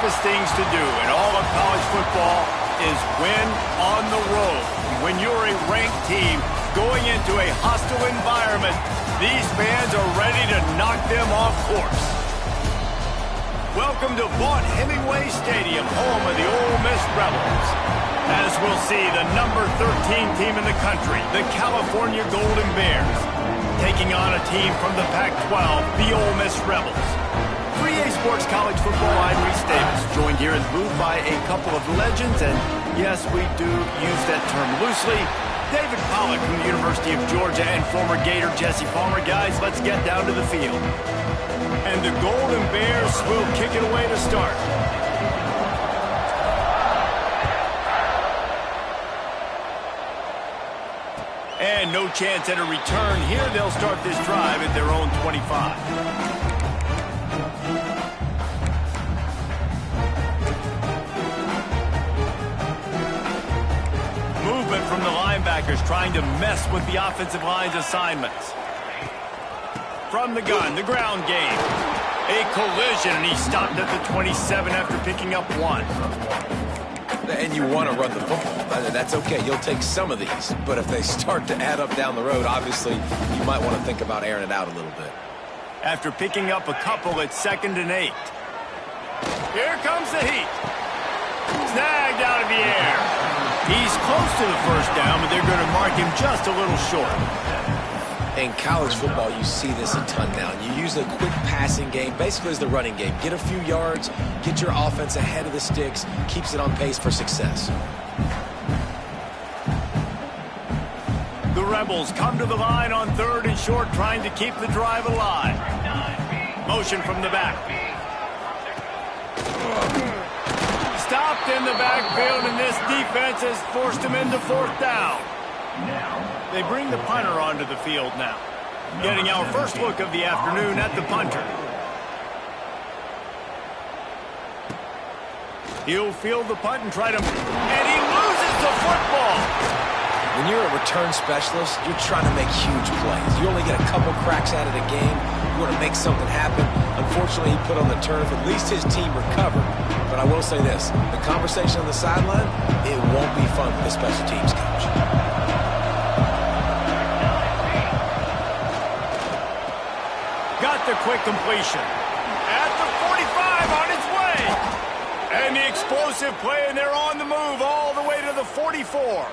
toughest things to do in all of college football is win on the road. When you're a ranked team going into a hostile environment, these fans are ready to knock them off course. Welcome to Vaught-Hemingway Stadium, home of the Ole Miss Rebels. As we'll see, the number 13 team in the country, the California Golden Bears, taking on a team from the Pac-12, the Ole Miss Rebels. 3A Sports College Football, I'm Reese Davis, joined here in the booth by a couple of legends, and yes, we do use that term loosely. David Pollack from the University of Georgia and former Gator Jesse Palmer. Guys, let's get down to the field. And the Golden Bears will kick it away to start. And no chance at a return here. They'll start this drive at their own 25. From the linebackers trying to mess with the offensive line's assignments. From the gun, the ground game. A collision, and he stopped at the 27 after picking up 1. And you want to run the football. That's okay. You'll take some of these. But if they start to add up down the road, obviously, you might want to think about airing it out a little bit. After picking up a couple, it's 2nd and 8. Here comes the heat. Snagged out of the air. He's close to the first down, but they're going to mark him just a little short. In college football, you see this a ton now. You use a quick passing game, basically as the running game. Get a few yards, get your offense ahead of the sticks, keeps it on pace for success. The Rebels come to the line on 3rd and short, trying to keep the drive alive. Motion from the back. Stopped in the backfield, and this defense has forced him into 4th down. They bring the punter onto the field now. Getting our first look of the afternoon at the punter. He'll field the punt and try to... And he loses the football! When you're a return specialist, you're trying to make huge plays. You only get a couple cracks out of the game. You want to make something happen. Unfortunately, he put on the turf. At least his team recovered. But I will say this. The conversation on the sideline, it won't be fun for the special teams coach. Got the quick completion. At the 45 on its way. And the explosive play, and they're on the move all the way to the 44.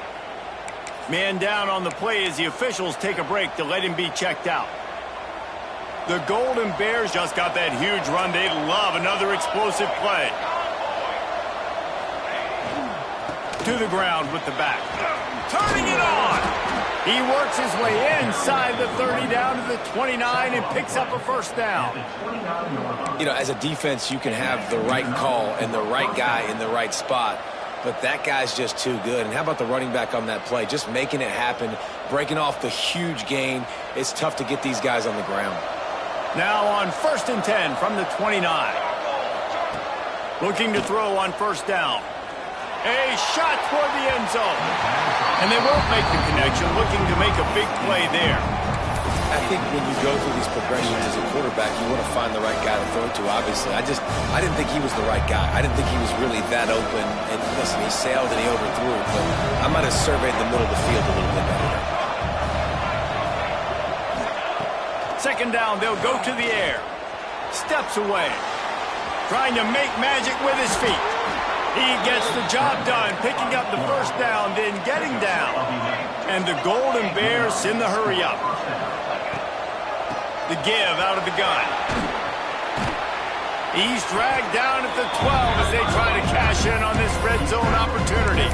Man down on the play as the officials take a break to let him be checked out. The Golden Bears just got that huge run. They love another explosive play. To the ground with the back. Turning it on. He works his way inside the 30 down to the 29 and picks up a first down. You know, as a defense, you can have the right call and the right guy in the right spot. But that guy's just too good. And how about the running back on that play? Just making it happen, breaking off the huge gain. It's tough to get these guys on the ground. Now on 1st and 10 from the 29. Looking to throw on 1st down. A shot toward the end zone. And they won't make the connection, looking to make a big play there. I think when you go through these progressions as a quarterback, you want to find the right guy to throw to, obviously. I didn't think he was the right guy. I didn't think he was really that open. And listen, he sailed and he overthrew it, but I might have surveyed the middle of the field a little bit better. 2nd down, they'll go to the air. Steps away. Trying to make magic with his feet. He gets the job done, picking up the first down, then getting down. And the Golden Bears send the hurry up. The give out of the gun. He's dragged down at the 12 as they try to cash in on this red zone opportunity.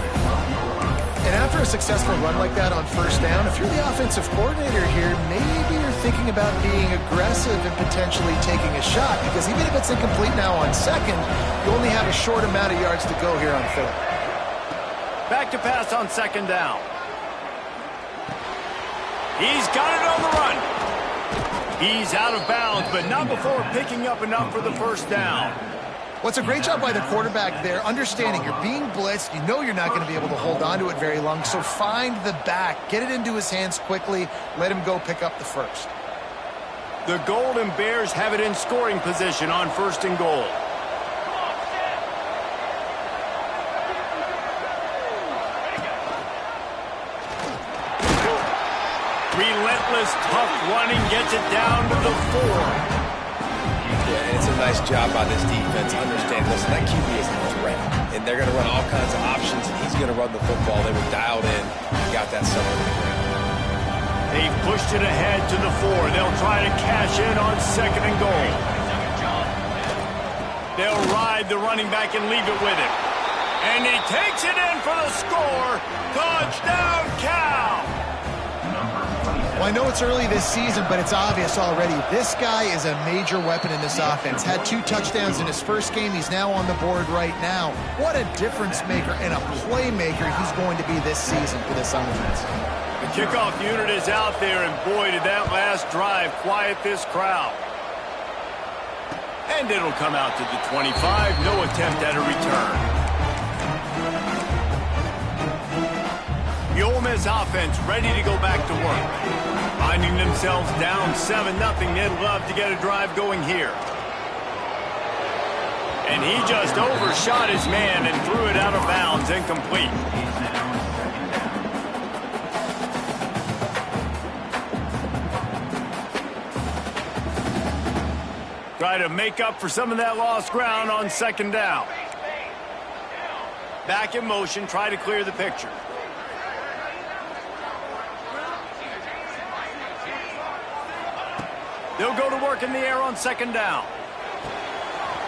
And after a successful run like that on 1st down, if you're the offensive coordinator here, maybe you're thinking about being aggressive and potentially taking a shot, because even if it's incomplete now on 2nd, you only have a short amount of yards to go here on 3rd. Back to pass on 2nd down. He's got it on the run. He's out of bounds, but not before picking up enough for the first down. Well, it's a great job by the quarterback there, understanding you're being blitzed. You know you're not going to be able to hold on to it very long, so find the back. Get it into his hands quickly. Let him go pick up the first. The Golden Bears have it in scoring position on 1st and goal. this tough running gets it down to the 4. Yeah, it's a nice job by this defense. Understand, listen, that QB is a threat. And they're going to run all kinds of options, and he's going to run the football. They were dialed in. Got that somewhere in the ground. They pushed it ahead to the 4. They'll try to cash in on 2nd and goal. They'll ride the running back and leave it with him. And he takes it in for the score. Touchdown, Cal! Well, I know it's early this season, but it's obvious already. This guy is a major weapon in this offense. Had 2 touchdowns in his first game. He's now on the board right now. What a difference maker and a playmaker he's going to be this season for this offense. The kickoff unit is out there, and boy, did that last drive quiet this crowd. And it'll come out to the 25. No attempt at a return. The Ole Miss offense ready to go back to work. Finding themselves down 7-0, they'd love to get a drive going here. And he just overshot his man and threw it out of bounds, incomplete. Try to make up for some of that lost ground on 2nd down. Back in motion, try to clear the picture. They'll go to work in the air on 2nd down.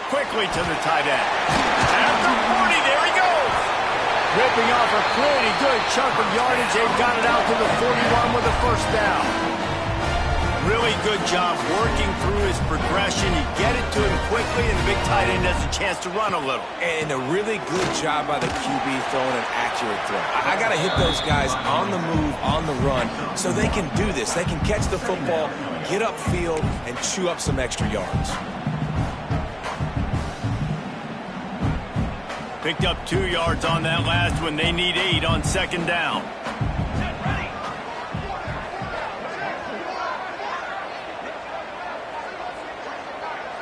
Quickly to the tight end. At the 40, there he goes. Ripping off a pretty good chunk of yardage. They've got it out to the 41 with a 1st down. Really good job working through his progression. You get it to him quickly, and the big tight end has a chance to run a little. And a really good job by the QB throwing an accurate throw. I got to hit those guys on the move, on the run, so they can do this. They can catch the football, get upfield, and chew up some extra yards. Picked up 2 yards on that last one. They need 8 on 2nd down.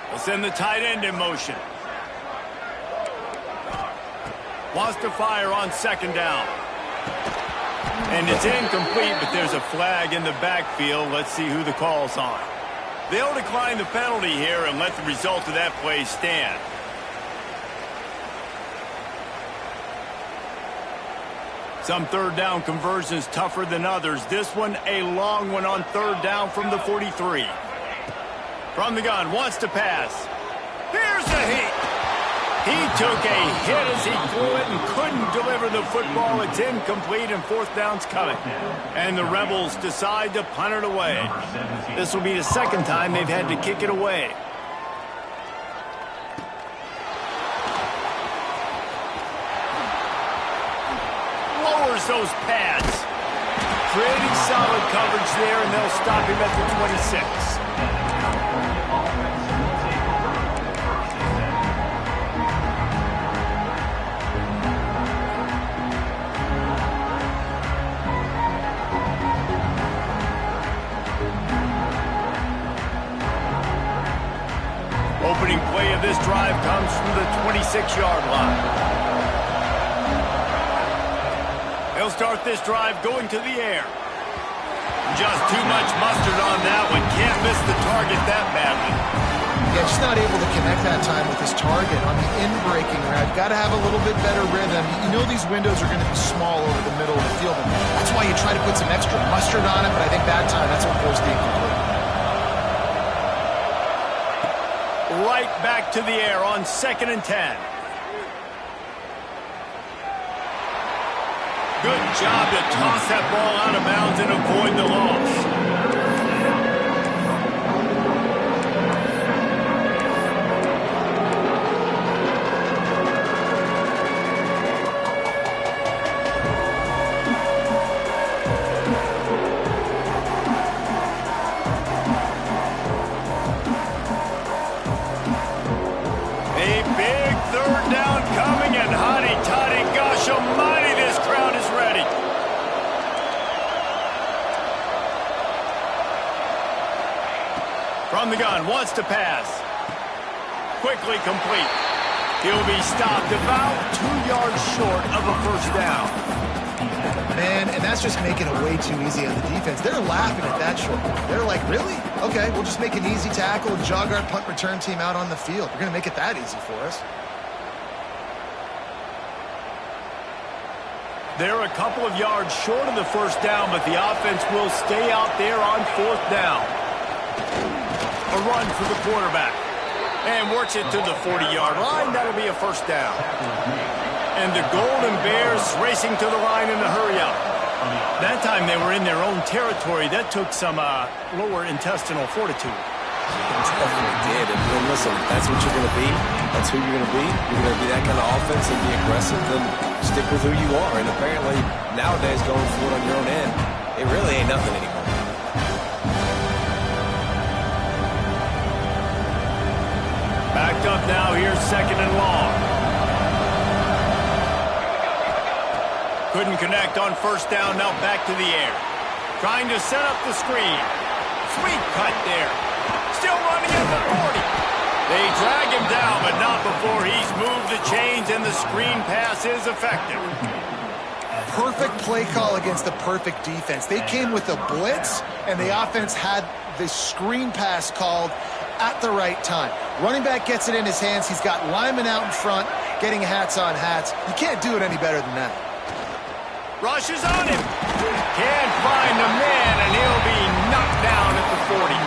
They'll send the tight end in motion. Wants to fire on 2nd down. And it's incomplete, but there's a flag in the backfield. Let's see who the call's on. They'll decline the penalty here and let the result of that play stand. Some 3rd down conversions tougher than others. This one a long one on 3rd down from the 43. From the gun, wants to pass. Here's a hit. He took a hit as he threw it and couldn't deliver the football. It's incomplete, and 4th down's coming. And the Rebels decide to punt it away. This will be the 2nd time they've had to kick it away. Lowers those pads. Pretty solid coverage there, and they'll stop him at the 26. Opening play of this drive comes from the 26-yard line. They'll start this drive going to the air. Just too much mustard on that one. Can't miss the target that badly. Yeah, just not able to connect that time with his target on the in-breaking route. Got to have a little bit better rhythm. You know these windows are going to be small over the middle of the field, and that's why you try to put some extra mustard on it, but I think that time that's what forced the incomplete. Right back to the air on 2nd and 10. Good job to toss that ball out of bounds and avoid the loss. A big 3rd down coming, and hotty-toddy, gosh almighty, this crowd is ready. From the gun, wants to pass. Quickly complete. He'll be stopped about 2 yards short of a 1st down. Man, and that's just making it way too easy on the defense. They're laughing at that short. They're like, really? Okay, we'll just make an easy tackle and jog our punt return team out on the field. We're going to make it that easy for us. They're a couple of yards short of the first down, but the offense will stay out there on fourth down. A run for the quarterback. And works it to the 40-yard line. That'll be a first down. And the Golden Bears racing to the line in a hurry-up. That time they were in their own territory. That took some lower intestinal fortitude. It definitely did. And listen, that's what you're going to be. That's who you're going to be. You're going to be that kind of offense and be aggressive, then stick with who you are. And apparently, nowadays, going for it on your own end, it really ain't nothing anymore. Backed up now, here's second and long. Couldn't connect on first down, now back to the air. Trying to set up the screen. Sweet cut there. Still running at the 40. They drag him down, but not before he's moved the chains and the screen pass is effective. Perfect play call against the perfect defense. They came with a blitz, and the offense had the screen pass called at the right time. Running back gets it in his hands. He's got linemen out in front, getting hats on hats. You can't do it any better than that. Rushes on him. Can't find the man, and he'll be knocked down at the 40.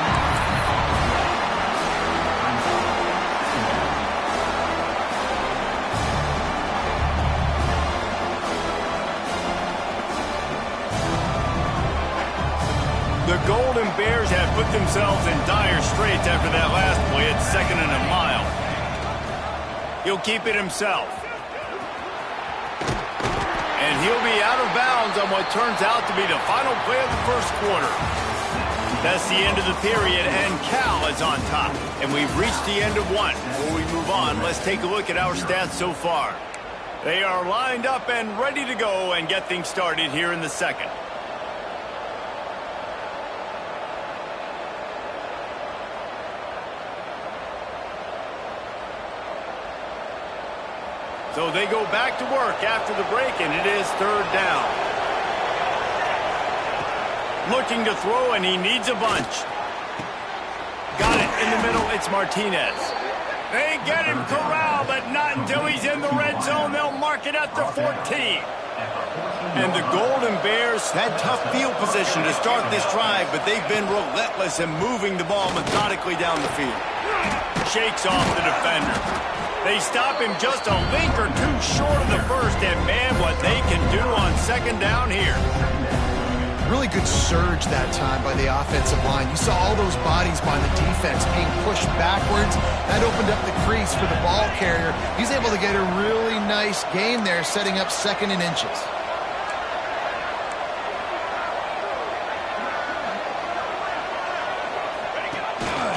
The Golden Bears have put themselves in dire straits after that last play at second and a mile. He'll keep it himself. And he'll be out of bounds on what turns out to be the final play of the first quarter. That's the end of the period, and Cal is on top. And we've reached the end of one. Before we move on, let's take a look at our stats so far. They are lined up and ready to go and get things started here in the second. So they go back to work after the break, and it is third down. Looking to throw, and he needs a bunch. Got it in the middle. It's Martinez. They get him corralled, but not until he's in the red zone. They'll mark it at the 14. And the Golden Bears had tough field position to start this drive, but they've been relentless in moving the ball methodically down the field. Shakes off the defender. They stop him just a link or two short of the first, and man, what they can do on second down here. Really good surge that time by the offensive line. You saw all those bodies by the defense being pushed backwards. That opened up the crease for the ball carrier. He's able to get a really nice gain there, setting up second and inches.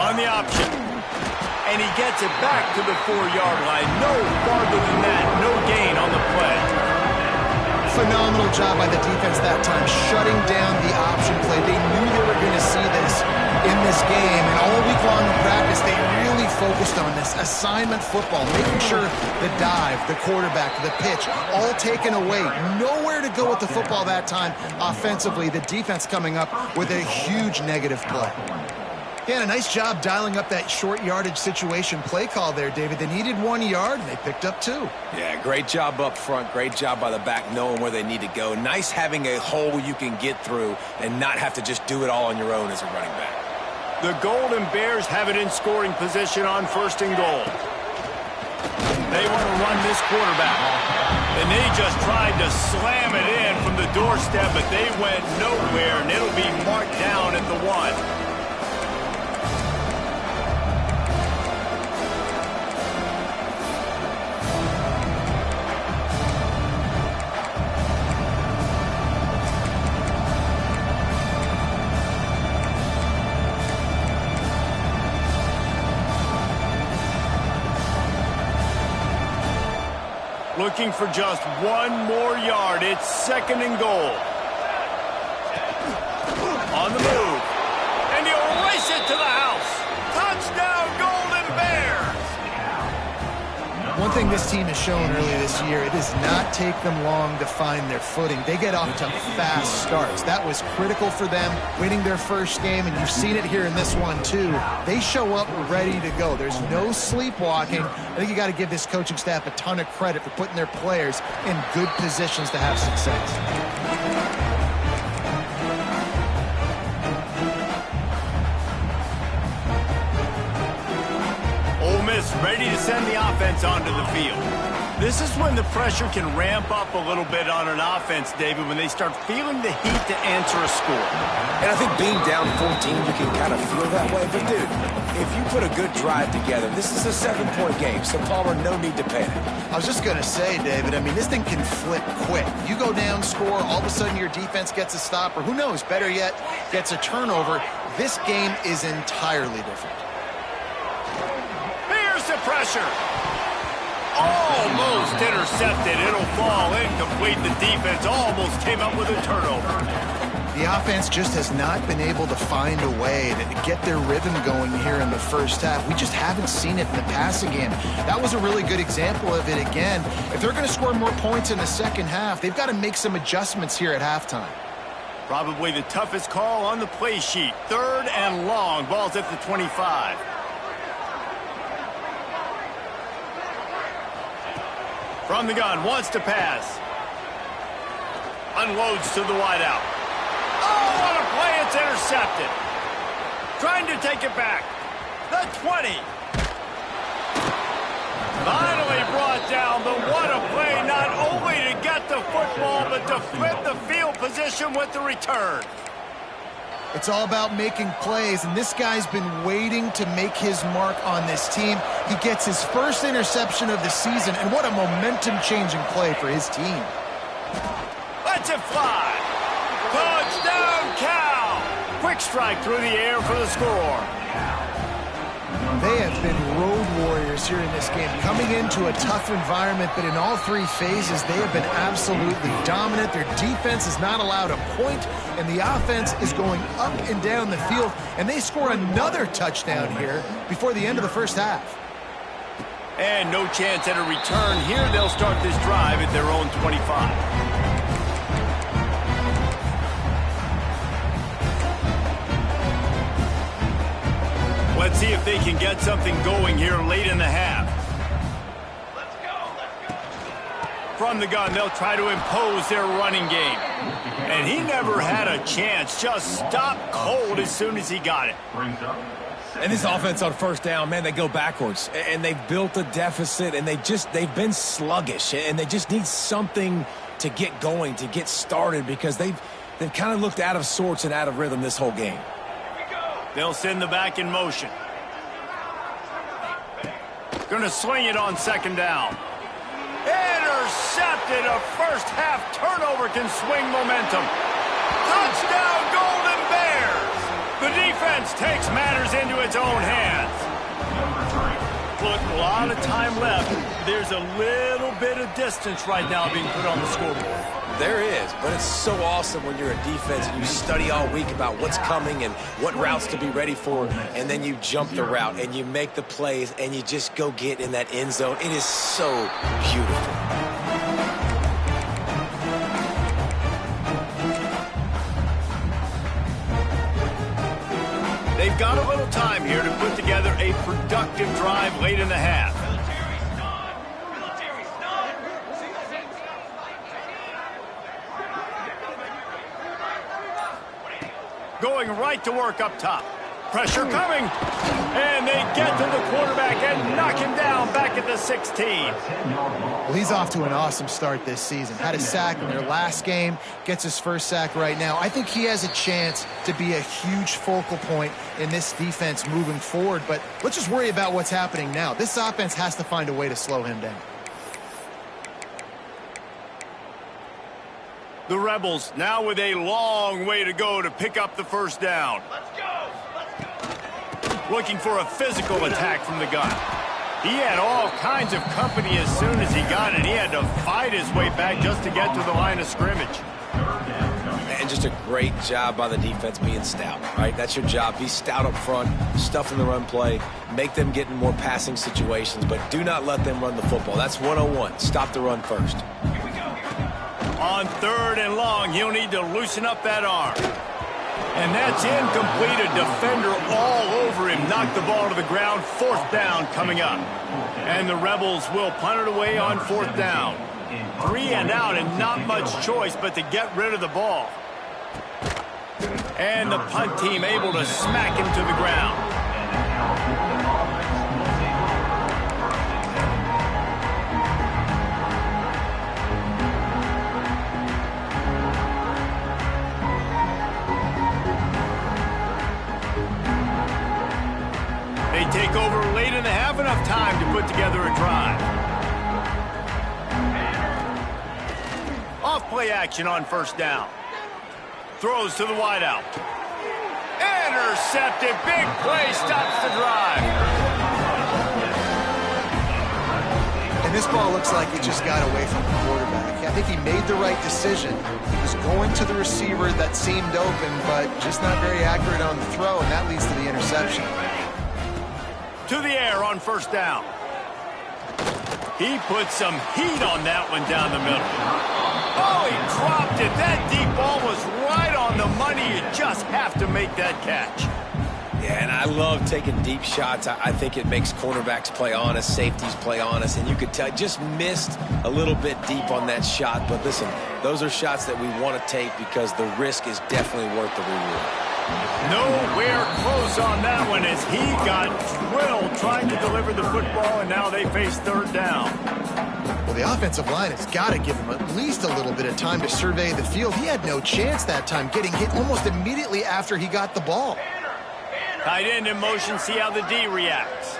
On the option. And he gets it back to the 4-yard line. No farther than that. No gain on the play. Phenomenal job by the defense that time, shutting down the option play. They knew they were going to see this in this game, and all week long in practice, they really focused on this assignment football, making sure the dive, the quarterback, the pitch, all taken away. Nowhere to go with the football that time offensively. The defense coming up with a huge negative play. Yeah, and a nice job dialing up that short yardage situation play call there, David. They needed 1 yard, and they picked up 2. Yeah, great job up front. Great job by the back knowing where they need to go. Nice having a hole you can get through and not have to just do it all on your own as a running back. The Golden Bears have it in scoring position on first and goal. They want to run this quarterback. And they just tried to slam it in from the doorstep, but they went nowhere, and it'll be marked down at the 1. Looking for just 1 more yard. It's second and goal. On the move. And he'll race it to the house. Touchdown, Golden Bears! One thing this team has shown early this year, it does not take them long to find their footing. They get off to fast starts. That was critical for them, winning their first game, and you've seen it here in this one too. They show up ready to go. There's no sleepwalking. I think you got to give this coaching staff a ton of credit for putting their players in good positions to have success. Ready to send the offense onto the field. This is when the pressure can ramp up a little bit on an offense, David, when they start feeling the heat to answer a score. And I think being down 14, you can kind of feel that way. But, dude, if you put a good drive together, this is a 7-point game, so Palmer, no need to panic. I was just going to say, David, I mean, this thing can flip quick. You go down, score, all of a sudden your defense gets a stop, or who knows, better yet, gets a turnover. This game is entirely different. The pressure. Almost intercepted. It'll fall incomplete. The defense almost came up with a turnover. The offense just has not been able to find a way to get their rhythm going here in the first half. We just haven't seen it in the passing game. That was a really good example of it again. If they're going to score more points in the second half, they've got to make some adjustments here at halftime. Probably the toughest call on the play sheet. 3rd and long. Ball's at the 25. From the gun, wants to pass. Unloads to the wideout. Oh, what a play, it's intercepted. Trying to take it back. The 20. Finally brought down, but what a play, not only to get the football, but to flip the field position with the return. It's all about making plays, and this guy's been waiting to make his mark on this team. He gets his first interception of the season, and what a momentum-changing play for his team. Lets it fly. Touchdown, Cal. Quick strike through the air for the score. They have been road warriors here in this game, coming into a tough environment, but in all 3 phases, they have been absolutely dominant. Their defense is not allowed a point, and the offense is going up and down the field, and they score another touchdown here before the end of the first half. And no chance at a return here. They'll start this drive at their own 25. Let's see if they can get something going here late in the half. Let's go. From the gun, they'll try to impose their running game. And he never had a chance. Just stopped cold as soon as he got it. And this offense on first down, man, they go backwards. And they've built a deficit, and they've been sluggish. And they just need something to get going, to get started, because they've kind of looked out of sorts and out of rhythm this whole game. They'll send the back in motion. Gonna swing it on 2nd down. Intercepted. A first half turnover can swing momentum. Touchdown, Golden Bears. The defense takes matters into its own hands. Look, a lot of time left. There's a little bit of distance right now being put on the scoreboard. There is, but it's so awesome when you're a defense and you study all week about what's coming and what routes to be ready for, and then you jump the route and you make the plays and you just go get in that end zone. It is so beautiful. They've got a little time here to put together a productive drive late in the half. Going right to work up top. Pressure coming. And they get to the quarterback and knock him down back at the 16. Well, he's off to an awesome start this season. Had a sack in their last game, gets his first sack right now. I think he has a chance to be a huge focal point in this defense moving forward, but let's just worry about what's happening now. This offense has to find a way to slow him down. The Rebels now with a long way to go to pick up the first down. Let's go! Let's go! Looking for a physical attack from the gun. He had all kinds of company as soon as he got it. He had to fight his way back just to get to the line of scrimmage. And just a great job by the defense being stout, right? That's your job. Be stout up front, stuff in the run play, make them get in more passing situations, but do not let them run the football. That's 101. Stop the run first. On 3rd and long, he'll need to loosen up that arm. And that's incomplete. A defender all over him. Knocked the ball to the ground. 4th down coming up. And the Rebels will punt it away on 4th down. 3 and out, and not much choice but to get rid of the ball. And the punt team able to smack him to the ground. They take over late in the half, enough time to put together a drive. Off play action on 1st down. Throws to the wideout. Intercepted. Big play stops the drive. And this ball looks like it just got away from the quarterback. I think he made the right decision. He was going to the receiver that seemed open, but just not very accurate on the throw, and that leads to the interception. To the air on 1st down. He put some heat on that one down the middle. Oh, he dropped it. That deep ball was right on the money. You just have to make that catch. Yeah, and I love taking deep shots. I think it makes cornerbacks play honest, safeties play honest, and you could tell just missed a little bit deep on that shot. But listen, those are shots that we want to take because the risk is definitely worth the reward. Nowhere close on that one as he got drilled trying to deliver the football, and now they face 3rd down. Well, the offensive line has got to give him at least a little bit of time to survey the field. He had no chance that time, getting hit almost immediately after he got the ball. Tight end in motion, see how the D reacts.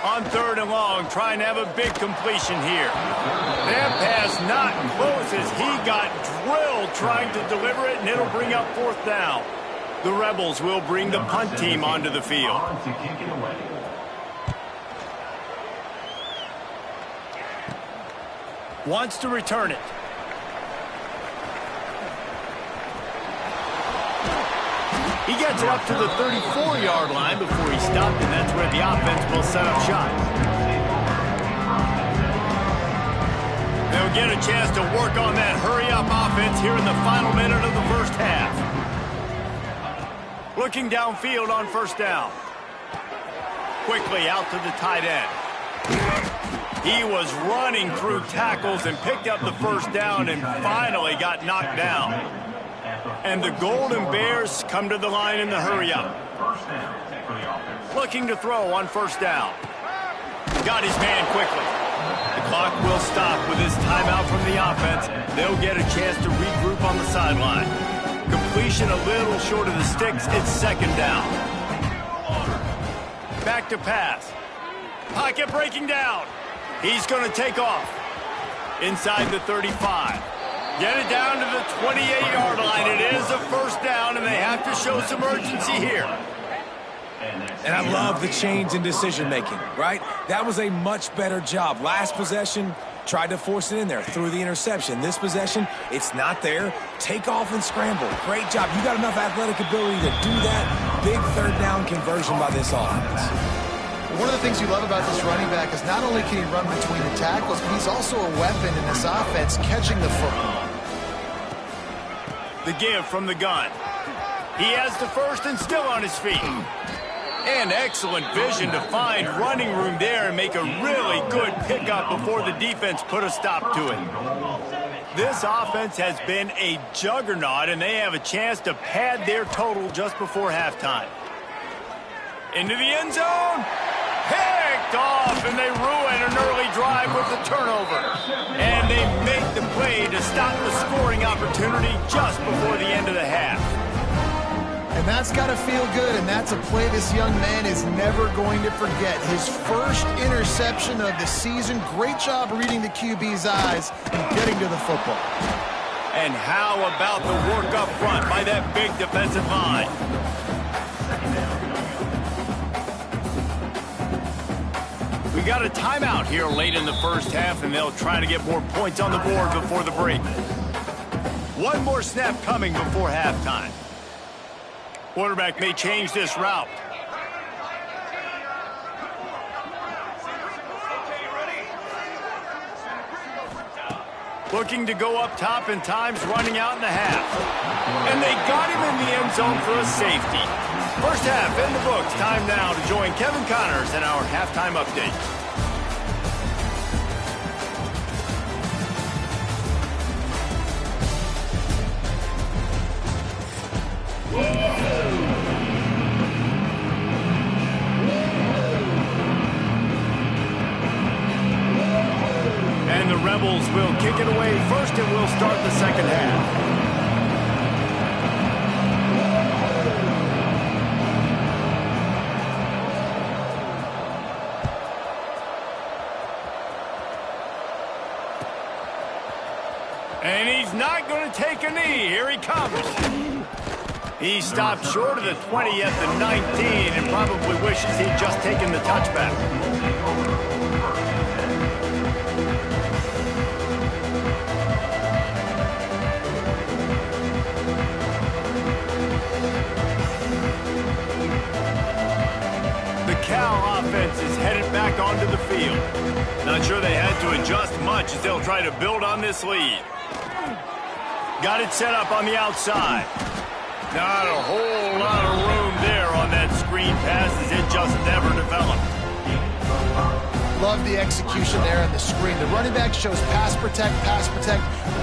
On 3rd and long, trying to have a big completion here. That pass not close as he got drilled trying to deliver it, and it'll bring up 4th down. The Rebels will bring the punt team onto the field. Wants to return it. He gets it up to the 34-yard line before he stopped, and that's where the offense will set up shop. They'll get a chance to work on that hurry-up offense here in the final minute of the 1st half. Looking downfield on 1st down. Quickly out to the tight end. He was running through tackles and picked up the 1st down and finally got knocked down. And the Golden Bears come to the line in the hurry-up. Looking to throw on 1st down. Got his man quickly. The clock will stop with this timeout from the offense. They'll get a chance to regroup on the sideline. Completion a little short of the sticks. It's 2nd down. Back to pass. Pocket breaking down. He's going to take off. Inside the 35. Get it down to the 28-yard line. It is a 1st down, and they have to show some urgency here. And I love the change in decision-making, right? That was a much better job. Last possession, tried to force it in there, threw the interception. This possession, it's not there. Take off and scramble. Great job. You got enough athletic ability to do that. Big 3rd down conversion by this offense. One of the things you love about this running back is not only can he run between the tackles, but he's also a weapon in this offense catching the football. The give from the gun. He has the 1st and still on his feet. And excellent vision to find running room there and make a really good pickup before the defense put a stop to it. This offense has been a juggernaut, and they have a chance to pad their total just before halftime. Into the end zone. Picked off, and they ruin an early drive with the turnover. And they make the play to stop the scoring opportunity just before the end of the half. And that's got to feel good, and that's a play this young man is never going to forget. His 1st interception of the season. Great job reading the QB's eyes and getting to the football. And how about the work up front by that big defensive line? We got a timeout here late in the first half, and they'll try to get more points on the board before the break. One more snap coming before halftime. Quarterback may change this route. Looking to go up top, and time's running out in the half. And they got him in the end zone for a safety. First half in the books. Time now to join Kevin Connors in our halftime update. And the Rebels will kick it away first, and we'll start the second half. And he's not going to take a knee. Here he comes. He stopped short of the 20 at the 19 and probably wishes he'd just taken the touchback. The Cal offense is headed back onto the field. Not sure they had to adjust much as they'll try to build on this lead. Got it set up on the outside. Not a whole lot of room there on that screen pass as it just never developed. Love the execution there on the screen. The running back shows pass protect.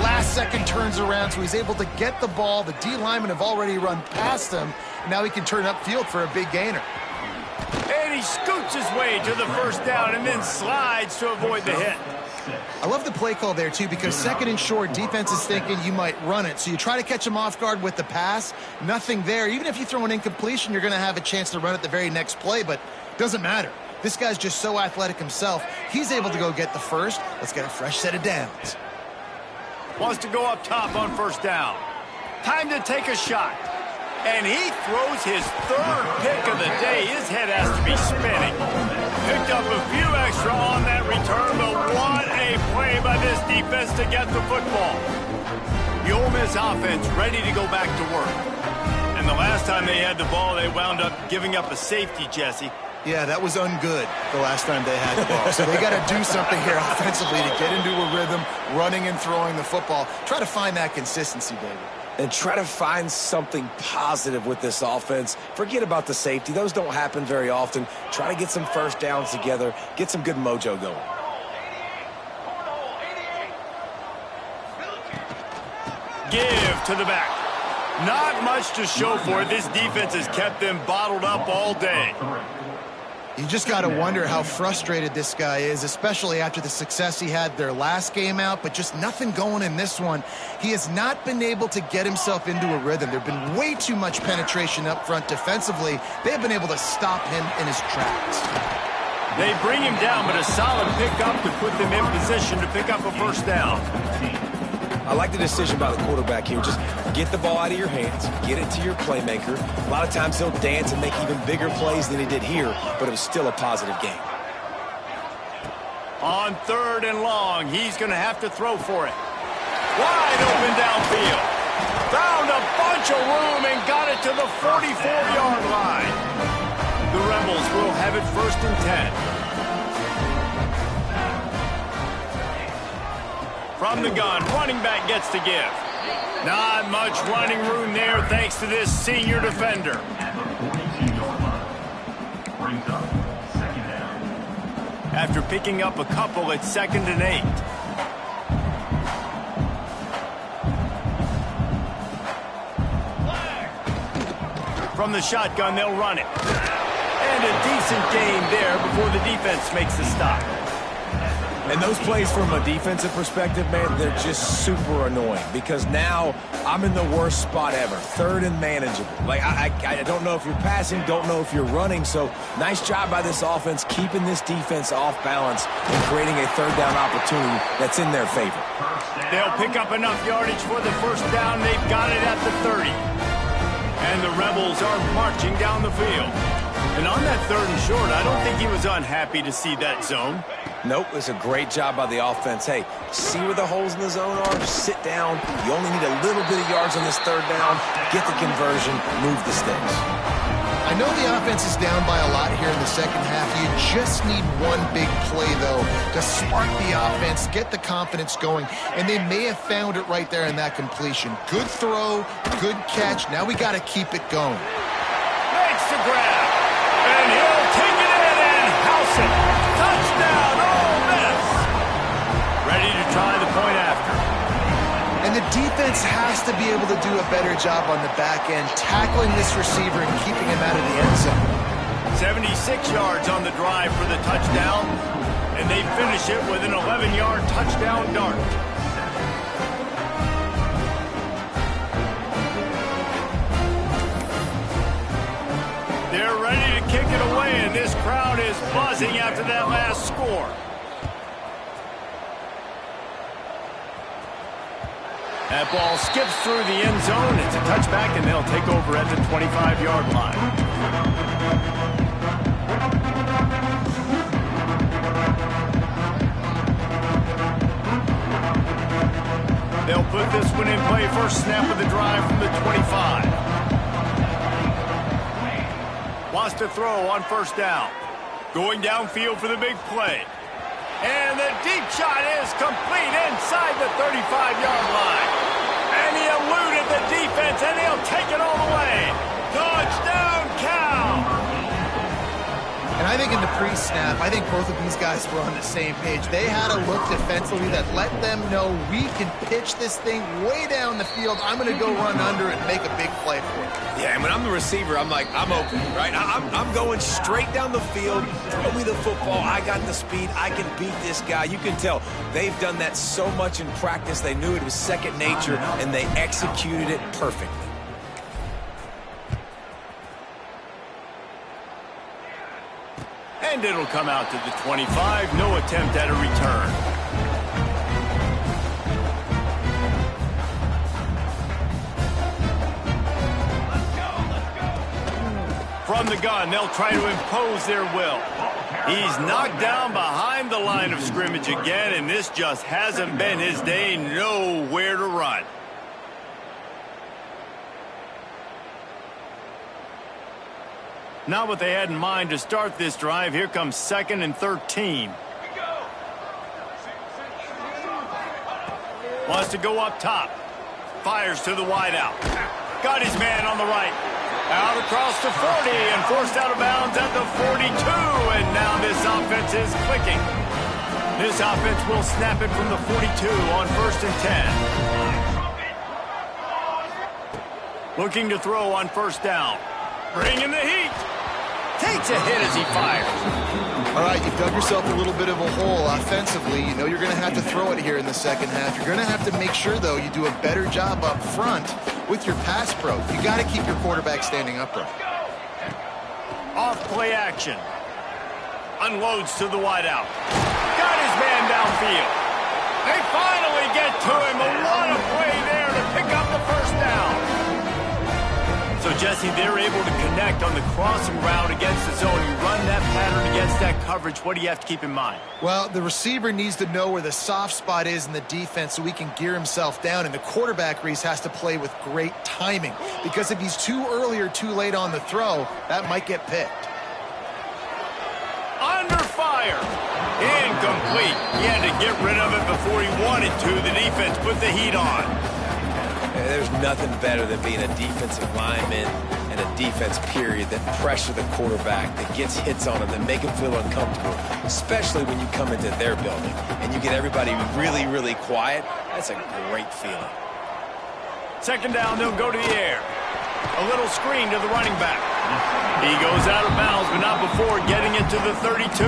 Last second turns around, so he's able to get the ball. The D linemen have already run past him. Now he can turn upfield for a big gainer. And he scoots his way to the first down and then slides to avoid the hit. I love the play call there, too, because second and short, defense is thinking you might run it. So you try to catch him off guard with the pass. Nothing there. Even if you throw an incompletion, you're going to have a chance to run it the very next play, but it doesn't matter. This guy's just so athletic himself. He's able to go get the first. Let's get a fresh set of downs. Wants to go up top on first down. Time to take a shot. And he throws his third pick of the day. His head has to be spinning. Picked up a few extra on that return, but what a play by this defense to get the football. The Ole Miss offense ready to go back to work. And the last time they had the ball, they wound up giving up a safety, Jesse. Yeah, that was ungood the last time they had the ball. So they got to do something here offensively to get into a rhythm, running and throwing the football. Try to find that consistency, David. And try to find something positive with this offense. Forget about the safety. Those don't happen very often. Try to get some first downs together. Get some good mojo going. Give to the back. Not much to show for it. This defense has kept them bottled up all day. You just got to wonder how frustrated this guy is, especially after the success he had their last game out, but just nothing going in this one. He has not been able to get himself into a rhythm. There have been way too much penetration up front defensively. They have been able to stop him in his tracks. They bring him down, but a solid pickup to put them in position to pick up a first down. I like the decision by the quarterback here. Just get the ball out of your hands, get it to your playmaker. A lot of times he'll dance and make even bigger plays than he did here, but it was still a positive game. On third and long, he's going to have to throw for it. Wide open downfield. Found a bunch of room and got it to the 44-yard line. The Rebels will have it first and 10. From the gun, running back gets to give. Not much running room there thanks to this senior defender. After picking up a couple, it's 2nd and 8. From the shotgun, they'll run it. And a decent gain there before the defense makes the stop. And those plays from a defensive perspective, man, they're just super annoying because now I'm in the worst spot ever, third and manageable. Like, I don't know if you're passing, don't know if you're running, so nice job by this offense keeping this defense off balance and creating a third down opportunity that's in their favor. They'll pick up enough yardage for the first down. They've got it at the 30. And the Rebels are marching down the field. And on that 3rd and short, I don't think he was unhappy to see that zone. Nope, it's a great job by the offense. Hey, see where the holes in the zone are? Sit down. You only need a little bit of yards on this 3rd down. Get the conversion, move the sticks. I know the offense is down by a lot here in the second half. You just need one big play, though, to spark the offense, get the confidence going, and they may have found it right there in that completion. Good throw, good catch. Now we got to keep it going. Makes the grab, and he'll take it in and house it. Touchdown, Ole Miss. Ready to try the point after. And the defense has to be able to do a better job on the back end, tackling this receiver and keeping him out of the end zone. 76 yards on the drive for the touchdown, and they finish it with an 11-yard touchdown dart. They're ready to kick it away, and this crowd is buzzing after that last score. That ball skips through the end zone. It's a touchback, and they'll take over at the 25-yard line. They'll put this one in play. First snap of the drive from the 25. Wants to throw on 1st down. Going downfield for the big play. And the deep shot is complete inside the 35-yard line. And he eluded the defense, and he'll take it all the way. Touchdown, Cal! And I think in the pre-snap, I think both of these guys were on the same page. They had a look defensively that let them know we can pitch this thing way down the field. I'm going to go run under it and make a big play for it. Yeah, and when I'm the receiver, I'm like, I'm open, right? I'm going straight down the field. Throw me the football. I got the speed. I can beat this guy. You can tell they've done that so much in practice. They knew it was second nature, and they executed it perfectly. And it'll come out to the 25. No attempt at a return. From the gun, they'll try to impose their will. He's knocked down behind the line of scrimmage again, and this just hasn't been his day. Nowhere to run. Not what they had in mind to start this drive. Here comes 2nd and 13. Wants to go up top. Fires to the wideout. Got his man on the right. Out across the 40 and forced out of bounds at the 42. And now this offense is clicking. This offense will snap it from the 42 on 1st and 10. Looking to throw on 1st down. Bringing the heat. Takes a hit as he fires. All right, you've dug yourself a little bit of a hole offensively. You know you're going to have to throw it here in the second half. You're going to have to make sure, though, you do a better job up front with your pass pro. You got to keep your quarterback standing upright. Off play action. Unloads to the wideout. Got his man downfield. They finally get to him. What a play there to pick up the 1st down. So, Jesse, they're able to connect on the crossing route against the zone. You run that pattern against that coverage. What do you have to keep in mind? Well, the receiver needs to know where the soft spot is in the defense so he can gear himself down. And the quarterback, Reese, has to play with great timing. Because if he's too early or too late on the throw, that might get picked. Under fire. Incomplete. He had to get rid of it before he wanted to. The defense put the heat on. There's nothing better than being a defensive lineman and a defense period that pressure the quarterback, that gets hits on him, that make him feel uncomfortable, especially when you come into their building and you get everybody really, really quiet. That's a great feeling. 2nd down, they'll go to the air. A little screen to the running back. He goes out of bounds, but not before getting it to the 32.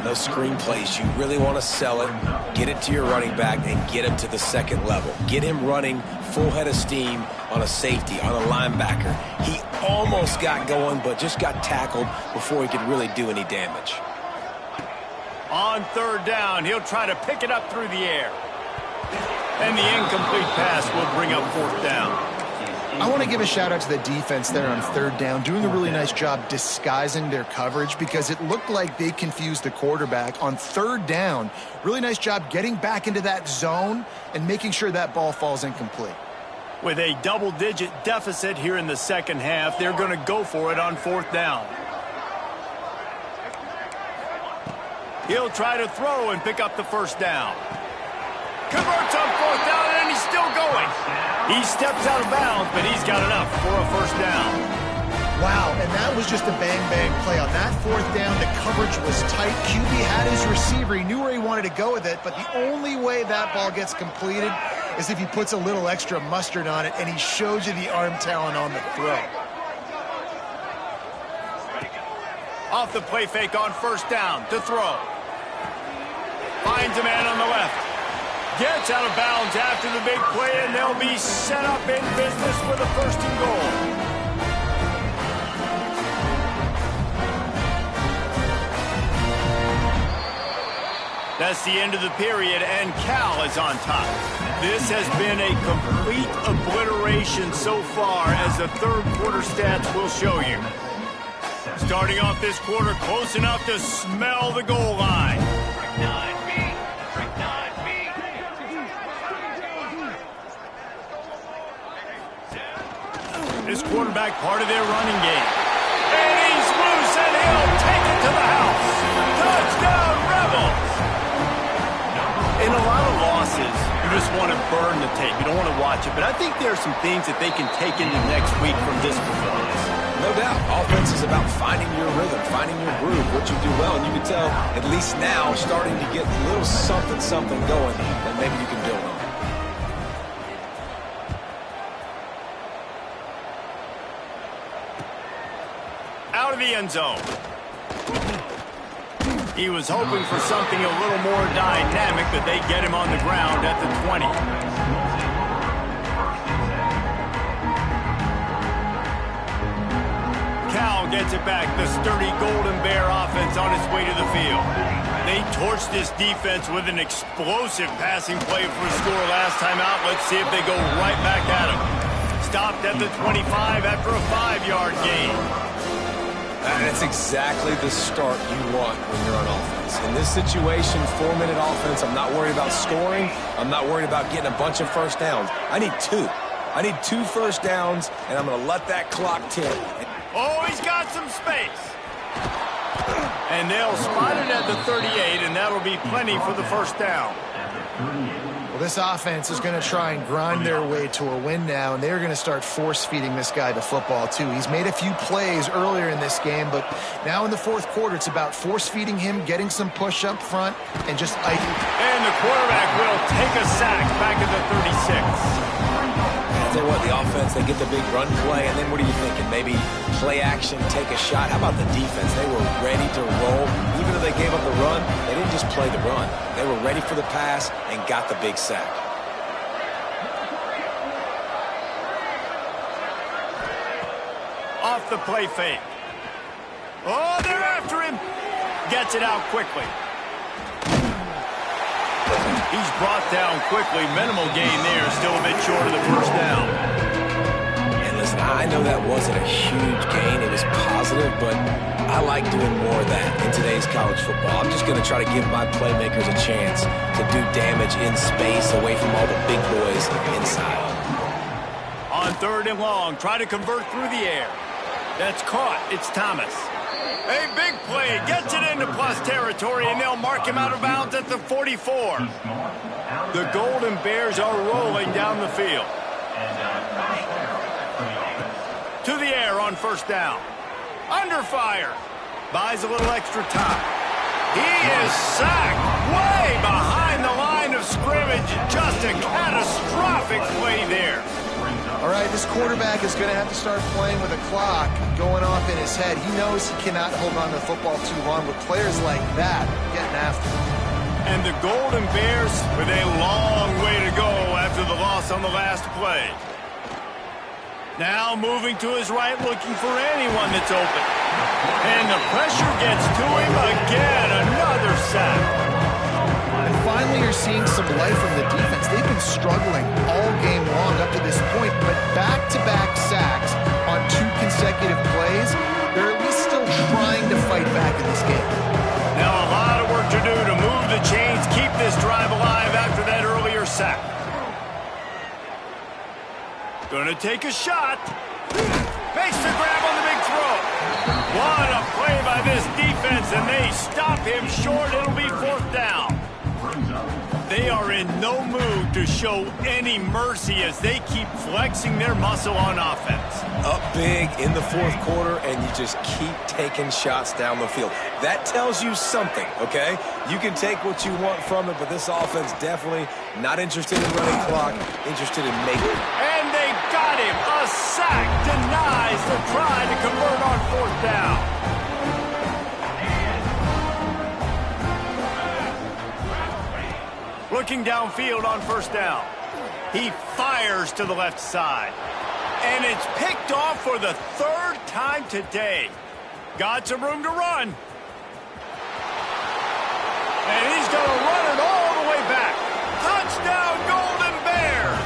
Those screen plays, you really want to sell it, get it to your running back, and get him to the 2nd level. Get him running full head of steam on a safety, on a linebacker. He almost got going, but just got tackled before he could really do any damage. On 3rd down, he'll try to pick it up through the air. And the incomplete pass will bring up 4th down. I want to give a shout out to the defense there on third down, doing a really nice job disguising their coverage because it looked like they confused the quarterback on third down. Really nice job getting back into that zone and making sure that ball falls incomplete. With a double-digit deficit here in the second half, they're going to go for it on fourth down. He'll try to throw and pick up the first down. Converts on fourth down, and he's still going. He steps out of bounds, but he's got enough for a first down. Wow, and that was just a bang-bang play. On that fourth down, the coverage was tight. QB had his receiver. He knew where he wanted to go with it, but the only way that ball gets completed is if he puts a little extra mustard on it, and he shows you the arm talent on the throw. Off the play fake on first down to throw. Finds a man on the left. Gets out of bounds after the big play, and they'll be set up in business with a first and goal. That's the end of the period, and Cal is on top. This has been a complete obliteration so far, as the third quarter stats will show you. Starting off this quarter close enough to smell the goal line. This quarterback part of their running game. And he's loose, and he'll take it to the house. Touchdown, Rebels! In a lot of losses, you just want to burn the tape. You don't want to watch it. But I think there are some things that they can take into next week from this performance. No doubt. Offense is about finding your rhythm, finding your groove, what you do well. And you can tell, at least now, starting to get a little something going that maybe you can build on. Out of the end zone. He was hoping for something a little more dynamic, but they get him on the ground at the 20. Cal gets it back. The sturdy Golden Bear offense on its way to the field. They torched this defense with an explosive passing play for a score last time out. Let's see if they go right back at him. Stopped at the 25 after a 5-yard gain. And it's exactly the start you want when you're on offense. In this situation, 4-minute offense, I'm not worried about scoring. I'm not worried about getting a bunch of first downs. I need 2. I need 2 first downs, and I'm going to let that clock tick. Oh, he's got some space. And they'll spot it at the 38, and that'll be plenty for the first down. Well, this offense is going to try and grind their way to a win now, and they're going to start force-feeding this guy the football, too. He's made a few plays earlier in this game, but now in the fourth quarter, it's about force-feeding him, getting some push up front, and just... And the quarterback will take a sack back at the 36. I tell you what, the offense, they get the big run play, and then what are you thinking? Maybe play action, take a shot. How about the defense? They were ready to roll. Even though they gave up the run, they didn't just play the run. They were ready for the pass and got the big sack. Off the play fake. Oh, they're after him. Gets it out quickly. He's brought down quickly. Minimal gain there. Still a bit short of the first down. And listen, I know that wasn't a huge gain. It was positive, but I like doing more of that in today's college football. I'm just going to try to give my playmakers a chance to do damage in space away from all the big boys inside. On third and long, try to convert through the air. That's caught. It's Thomas. A big play, gets it into plus territory, and they'll mark him out of bounds at the 44. The Golden Bears are rolling down the field. To the air on first down. Under fire. Buys a little extra time. He is sacked way behind the line of scrimmage. Just a catastrophic play there. All right, this quarterback is going to have to start playing with a clock going off in his head. He knows he cannot hold on to the football too long with players like that getting after him. And the Golden Bears with a long way to go after the loss on the last play. Now moving to his right, looking for anyone that's open. And the pressure gets to him again. Another sack. And finally, you're seeing some life from the defense. They've been struggling all game long up to this point, but back-to-back sacks on 2 consecutive plays, they're at least still trying to fight back in this game. Now a lot of work to do to move the chains, keep this drive alive after that earlier sack. Gonna take a shot. Makes the grab on the big throw. What a play by this defense, and they stop him short. It'll be 4th down. They are in no mood to show any mercy as they keep flexing their muscle on offense. Up big in the 4th quarter, and you just keep taking shots down the field. That tells you something, okay? You can take what you want from it, but this offense definitely not interested in running clock, interested in making it. And they got him. A sack denies the try to convert on 4th down. Looking downfield on 1st down. He fires to the left side. And it's picked off for the 3rd time today. Got some room to run. And he's going to run it all the way back. Touchdown, Golden Bears!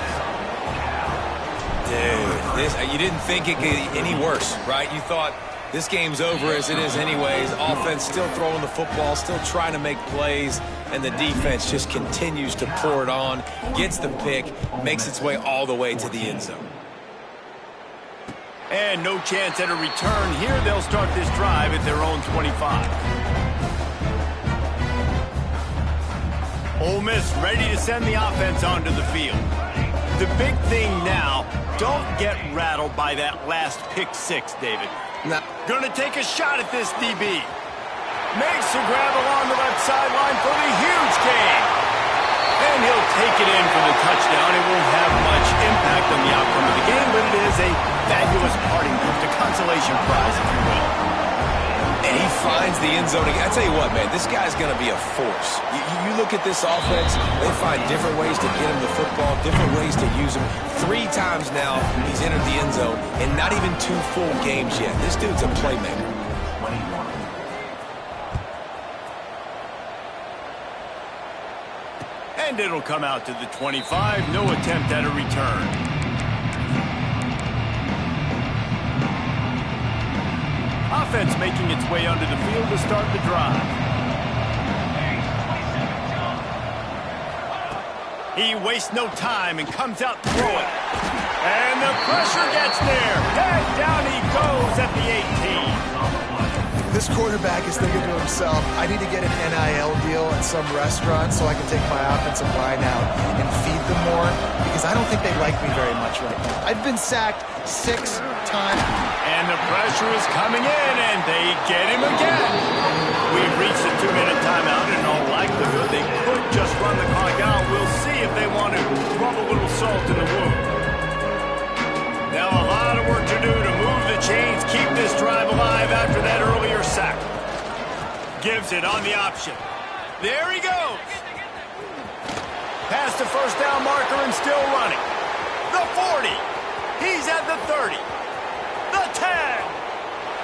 Dude, you didn't think it could get any worse, right? You thought this game's over as it is anyways. Offense still throwing the football, still trying to make plays, and the defense just continues to pour it on, gets the pick, makes its way all the way to the end zone. And no chance at a return here. They'll start this drive at their own 25. Ole Miss ready to send the offense onto the field. The big thing now, don't get rattled by that last pick 6, David. Nah. Gonna take a shot at this DB. Makes the grab along the left sideline for the huge gain. And he'll take it in for the touchdown. It won't have much impact on the outcome of the game, but it is a fabulous parting gift, a consolation prize, if you will. And he finds the end zone again. I tell you what, man, this guy's going to be a force. You look at this offense, they find different ways to get him the football, different ways to use him. 3 times now he's entered the end zone, and not even 2 full games yet. This dude's a playmaker. And it'll come out to the 25. No attempt at a return. Offense making its way onto the field to start the drive. He wastes no time and comes out throwing. And the pressure gets there. Head down he goes at the 18. This quarterback is thinking to himself, I need to get an NIL deal at some restaurant so I can take my offensive line out and feed them more, because I don't think they like me very much right now. I've been sacked 6 times. And the pressure is coming in, and they get him again. We've reached the 2-minute timeout, and in all likelihood, they could just run the clock out. We'll see if they want to rub a little salt in the wound. Now a lot of work to do to move the chains, keep this drive alive after that earlier sack. Gives it on the option. There he goes. Past the 1st down marker and still running. The 40. He's at the 30. The 10.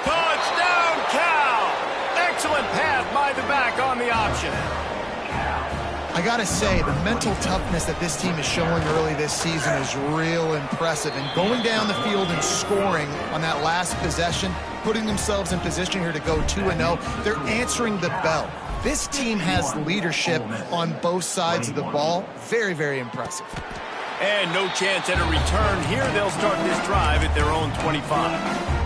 Touchdown, Cal. Excellent pass by the back on the option. I gotta say, the mental toughness that this team is showing early this season is real impressive. And going down the field and scoring on that last possession, putting themselves in position here to go 2-0, they're answering the bell. This team has leadership on both sides of the ball. Very, very impressive. And no chance at a return here. They'll start this drive at their own 25.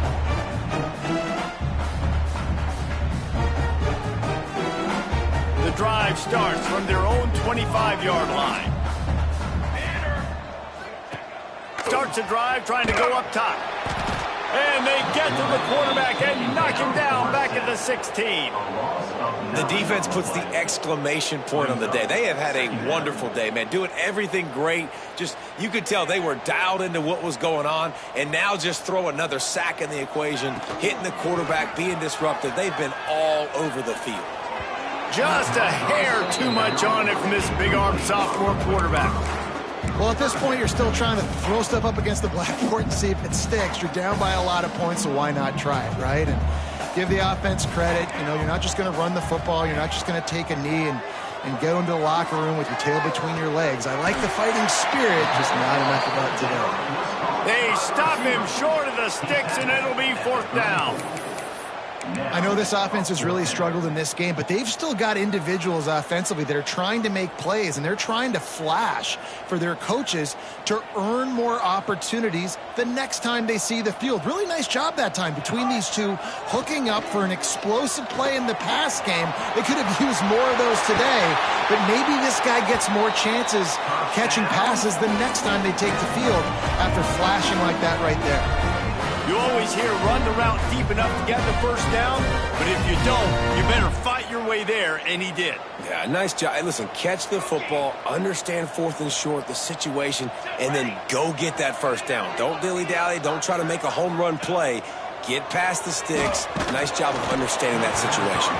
The drive starts from their own 25-yard line. Starts a drive trying to go up top. And they get to the quarterback and knock him down back at the 16. The defense puts the exclamation point on the day. They have had a wonderful day, man. Doing everything great. Just, you could tell they were dialed into what was going on. And now just throw another sack in the equation, hitting the quarterback, being disruptive. They've been all over the field. Just a hair too much on it from this big-armed sophomore quarterback. Well, at this point, you're still trying to throw stuff up against the blackboard and see if it sticks. You're down by a lot of points, so why not try it, right? And give the offense credit. You know, you're not just going to run the football. You're not just going to take a knee and and go into the locker room with your tail between your legs. I like the fighting spirit, just not enough about today. They stop him short of the sticks, and it'll be 4th down. I know this offense has really struggled in this game, but they've still got individuals offensively that are trying to make plays, and they're trying to flash for their coaches to earn more opportunities the next time they see the field. Really nice job that time between these two, hooking up for an explosive play in the pass game. They could have used more of those today, but maybe this guy gets more chances catching passes the next time they take the field after flashing like that right there. You always hear run the route deep enough to get the 1st down, but if you don't, you better fight your way there, and he did. Yeah, nice job. Hey, listen, catch the football, understand 4th and short, the situation, and then go get that 1st down. Don't dilly-dally. Don't try to make a home run play. Get past the sticks. Nice job of understanding that situation.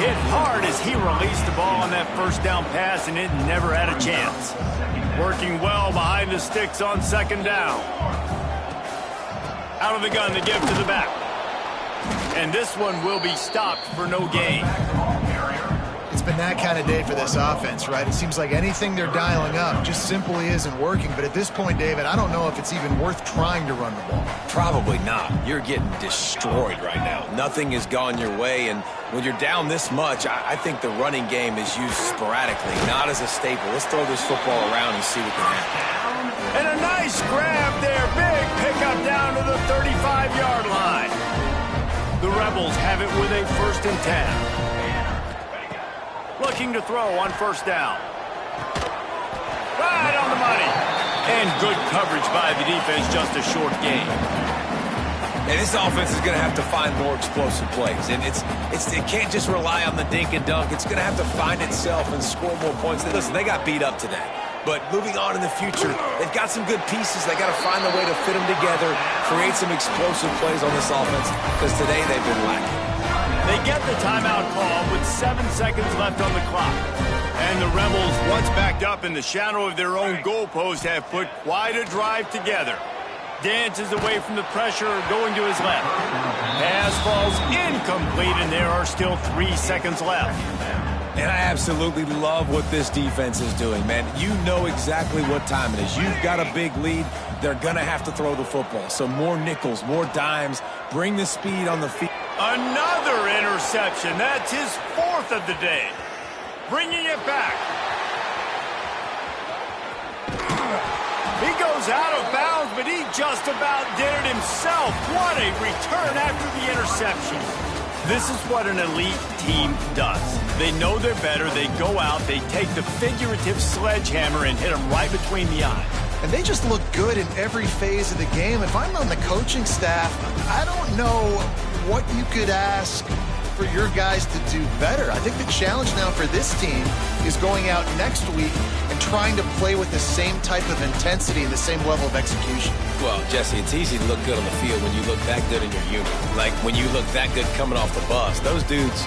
Hit hard as he released the ball on that 1st down pass, and it never had a chance. Working well behind the sticks on 2nd down. Out of the gun to give to the back. And this one will be stopped for no gain. It's been that kind of day for this offense, right? It seems like anything they're dialing up just simply isn't working. But at this point, David, I don't know if it's even worth trying to run the ball. Probably not. You're getting destroyed right now. Nothing has gone your way, and when you're down this much, I think the running game is used sporadically, not as a staple. Let's throw this football around and see what can happen. And a nice grab there. Big pickup down to the 35-yard line. The Rebels have it with a 1st and 10. Looking to throw on 1st down. Right on the money. And good coverage by the defense, just a short gain. And this offense is going to have to find more explosive plays. And it can't just rely on the dink and dunk. It's going to have to find itself and score more points. Listen, they got beat up today. But moving on in the future, they've got some good pieces. They got to find a way to fit them together, create some explosive plays on this offense, because today they've been lacking. They get the timeout call with 7 seconds left on the clock. And the Rebels, once backed up in the shadow of their own goalpost, have put quite a drive together. Dances away from the pressure, going to his left. Pass falls incomplete, and there are still 3 seconds left. And I absolutely love what this defense is doing, man. You know exactly what time it is. You've got a big lead. They're going to have to throw the football. So more nickels, more dimes. Bring the speed on the field. Another interception. That's his 4th of the day. Bringing it back. He goes out of bounds, but he just about did it himself. What a return after the interception. This is what an elite team does. They know they're better. They go out. They take the figurative sledgehammer and hit them right between the eyes. And they just look good in every phase of the game. If I'm on the coaching staff, I don't know what you could ask for your guys to do better. I think the challenge now for this team is going out next week and trying to play with the same type of intensity and the same level of execution. Well, Jesse, it's easy to look good on the field when you look that good in your unit. Like when you look that good coming off the bus. Those dudes